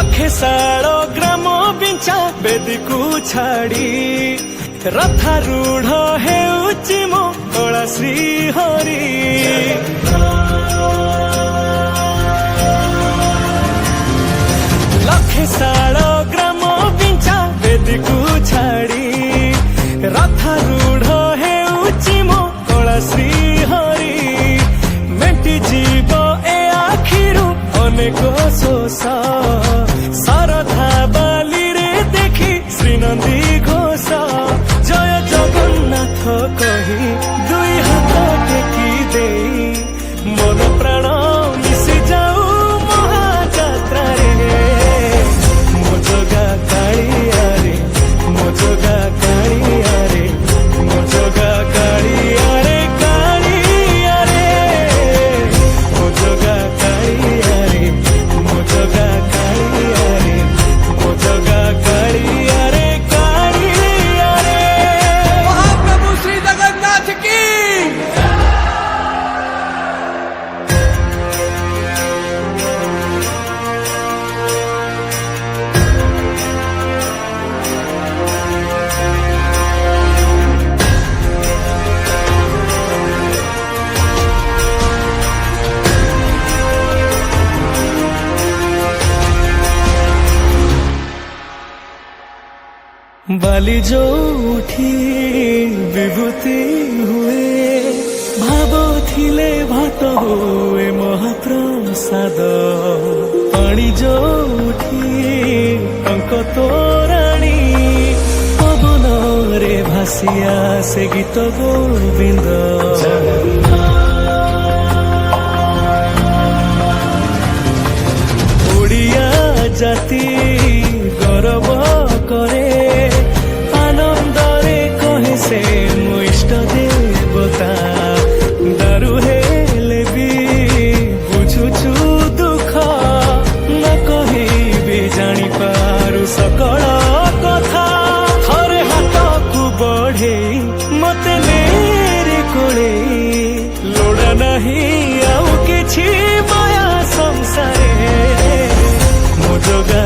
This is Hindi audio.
लक्षे साल ग्राम बिंचा बेदी को छाड़ी रथारूढ़ हेउची मो कला श्री हरि लक्षे साल ग्राम बिंचा बेदी को छाड़ी रथारूढ़ हेउची मो कला श्री हरि मेटी जीव ए आखिरु अनेक शोष सरधा बाली रे देखी श्रीनंदी घोष जय जगन्नाथ कही दुई हाथ टेकी दे मन प्राण मिशि जाऊ महाजात्रा रे मो जगा कालिया रे मो जगा कालिया रे मो जगा कालिया रे कालिया रे मो जगा कालिया रे मो जगा कालिया रे मो जगा कालिया रे कालिया रे महाप्रभु श्री जगन्नाथ की बाली जो उठी विभूति हुए भाव थिले भात हुए महाप्रसाद पानी जो उठी टंक तोराणी पवन रे भासिया से गीत गोविंद ओडिया जाति गौरव करे आनंदरे कहे से मो इष्ट देवता दारु हेले भी बुझुछु दुख न कही भी जानी पारु सकल कथा थरे हाथ को बढ़े मते मेरे कोले लोड़ा नहीं आउ किछि माया संसारे मो जगा